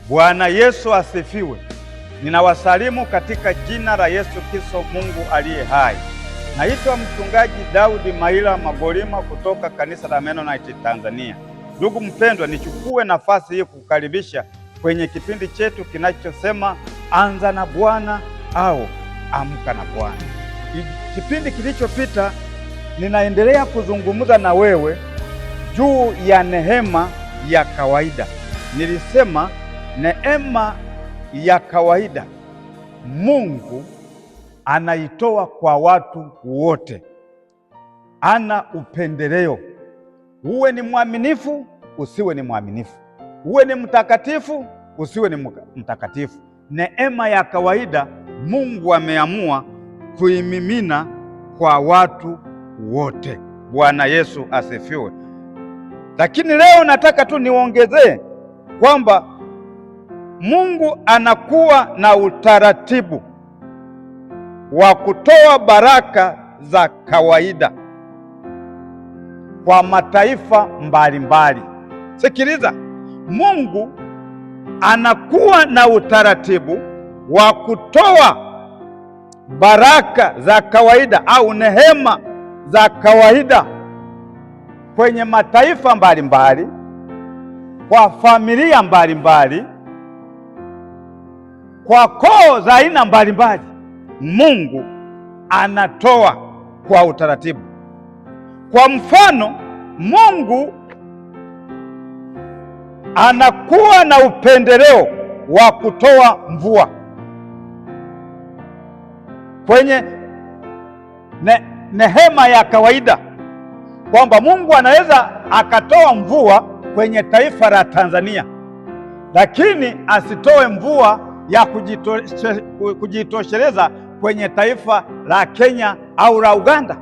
Bwana Yesu asifiwe. Ninawasalimu katika jina la Yesu Kristo, Mungu aliye hai. Naitwa mchungaji Daudi Maila Magolima kutoka kanisa la Mennonite Tanzania. Ndugu mpendwa, nichukue nafasi hii kukukaribisha kwenye kipindi chetu kinachosema anza na Bwana au amka na Bwana. Kipindi kilichopita ninaendelea kuzungumza na wewe juu ya neema ya kawaida. Nilisema neema ya kawaida Mungu anaitoa kwa watu wote, ana upendeleo. Uwe ni mwaminifu, usiwe ni mwaminifu, uwe ni mtakatifu, usiwe ni mtakatifu. Neema ya kawaida Mungu ameamua kuimimina kwa watu wote. Bwana Yesu asifiwe. Lakini leo nataka tu niongezee kwamba Mungu anakuwa na utaratibu wa kutoa baraka za kawaida kwa mataifa mbalimbali. Sikiliza, Mungu anakuwa na utaratibu wa kutoa baraka za kawaida au neema za kawaida kwenye mataifa mbalimbali, kwa familia mbalimbali, kwa koo za aina mbalimbali. Mungu anatoa kwa utaratibu. Kwa mfano, Mungu anakuwa na upendeleo wa kutoa mvua kwenye neema ya kawaida, kwamba Mungu anaweza akatoa mvua kwenye taifa la Tanzania, lakini asitoe mvua ya kujitosheleza kwenye taifa la Kenya au la Uganda,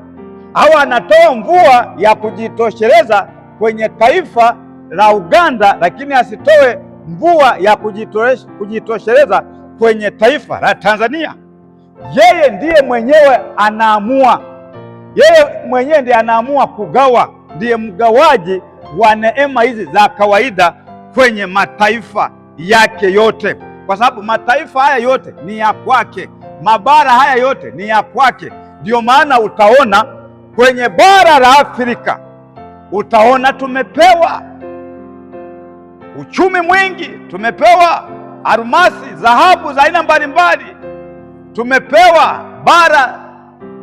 au anatoa mvua ya kujitosheleza kwenye taifa la Uganda, lakini asitoe mvua ya kujitosheleza kwenye taifa la Tanzania. Yeye ndiye mwenyewe anaamua, yeye mwenyewe ndiye anaamua kugawa, ndiye mgawaji wa neema hizi za kawaida kwenye mataifa yake yote, kwa sababu mataifa haya yote ni ya kwake, mabara haya yote ni ya kwake. Ndio maana utaona kwenye bara la Afrika, utaona tumepewa uchumi mwingi, tumepewa almasi, dhahabu za aina mbalimbali, tumepewa bara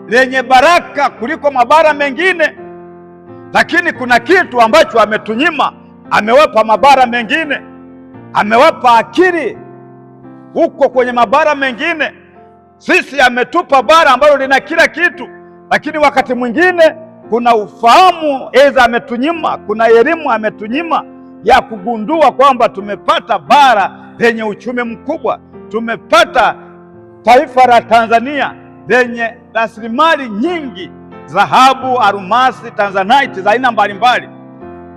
lenye baraka kuliko mabara mengine. Lakini kuna kitu ambacho ametunyima, amewapa mabara mengine, amewapa akili huko kwenye mabara mengine. Sisi ametupa bara ambalo lina kila kitu, lakini wakati mwingine kuna ufahamu eza ametunyima, kuna elimu ametunyima ya kugundua kwamba tumepata bara lenye uchumi mkubwa, tumepata taifa la Tanzania lenye rasilimali nyingi, dhahabu, almasi, tanzanite za aina mbalimbali,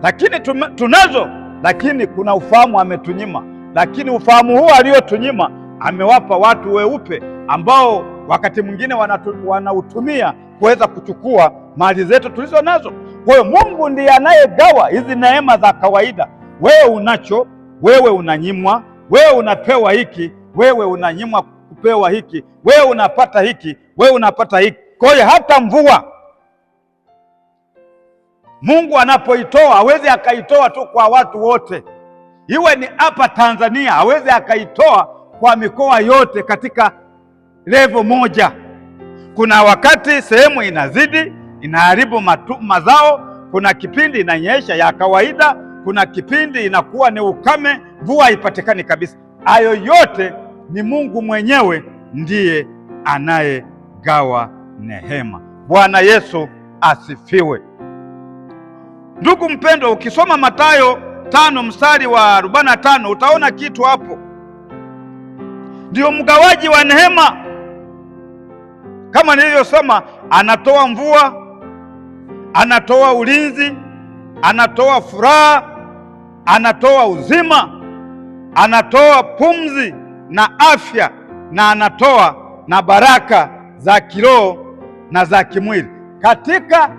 lakini tunazo, lakini kuna ufahamu ametunyima. Lakini ufahamu huu aliotunyima amewapa watu weupe ambao wakati mwingine wanautumia kuweza kuchukua mali zetu tulizo nazo. Kwa hiyo Mungu ndiye anayegawa hizi neema za kawaida. Wewe unacho, wewe unanyimwa, wewe unapewa hiki, wewe unanyimwa kupewa hiki, wewe unapata hiki, wewe unapata hiki. Kwa hiyo hata mvua Mungu anapoitoa hawezi akaitoa tu kwa watu wote, iwe ni hapa Tanzania, hawezi akaitoa kwa mikoa yote katika level moja. Kuna wakati sehemu inazidi, inaharibu mazao, kuna kipindi inanyesha ya kawaida, kuna kipindi inakuwa ni ukame, mvua haipatikani kabisa. Hayo yote ni Mungu mwenyewe ndiye anayegawa neema. Bwana Yesu asifiwe. Ndugu mpendwa, ukisoma Mathayo 5 mstari wa 45 utaona kitu hapo. Ndio mgawaji wa neema. Kama nilivyosema, anatoa mvua, anatoa ulinzi, anatoa furaha, anatoa uzima, anatoa pumzi na afya, na anatoa na baraka za kiroho na za kimwili katika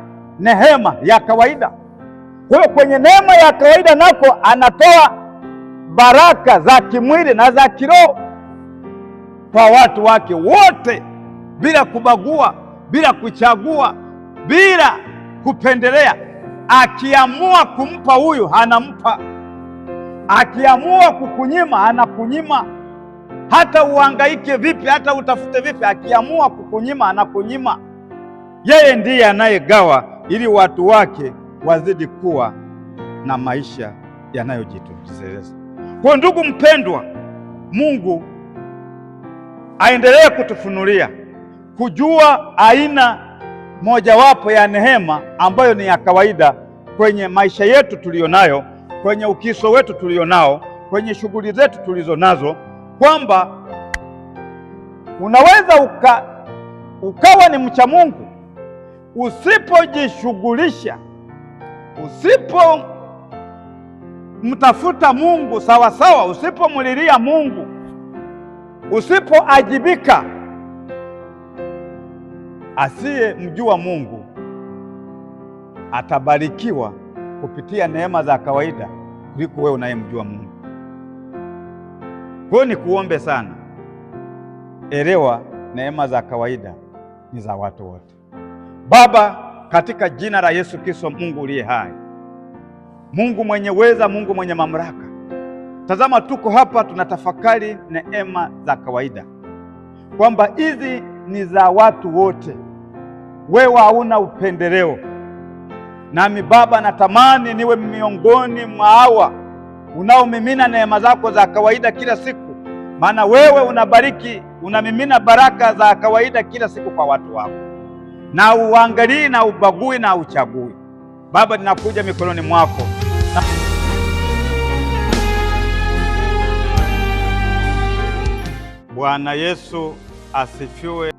neema ya kawaida. Kwa hiyo kwenye neema ya kawaida nako anatoa baraka za kimwili na za kiroho kwa watu wake wote, bila kubagua, bila kuchagua, bila kupendelea. Akiamua kumpa huyu anampa, akiamua kukunyima anakunyima. Hata uhangaike vipi, hata utafute vipi, akiamua kukunyima anakunyima. Yeye ndiye anayegawa ili watu wake wazidi kuwa na maisha yanayojitosheleza. Kwa ndugu mpendwa, Mungu aendelee kutufunulia kujua aina mojawapo ya neema ambayo ni ya kawaida kwenye maisha yetu tulionayo, kwenye ukiso wetu tulionao, kwenye shughuli zetu tulizo nazo, kwamba unaweza ukawa ni mcha Mungu usipojishughulisha, usipomtafuta Mungu sawa sawa, usipomlilia Mungu, usipoajibika. Asiyemjua Mungu atabarikiwa kupitia neema za kawaida kuliko wewe unayemjua Mungu. Kwa hiyo nikuombe sana, elewa neema za kawaida ni za watu wote. Baba, katika jina la Yesu Kristo, Mungu uliye hai, Mungu mwenye weza, Mungu mwenye mamlaka, tazama tuko hapa tunatafakari neema za kawaida, kwamba hizi ni za watu wote. Wewe hauna upendeleo. Nami Baba, natamani niwe miongoni mwa hawa unaomimina neema zako za kawaida kila siku, maana wewe unabariki, unamimina baraka za kawaida kila siku kwa watu wako, na uangalii na ubagui na uchagui. Baba, ninakuja mikononi mwako. Bwana Yesu asifiwe.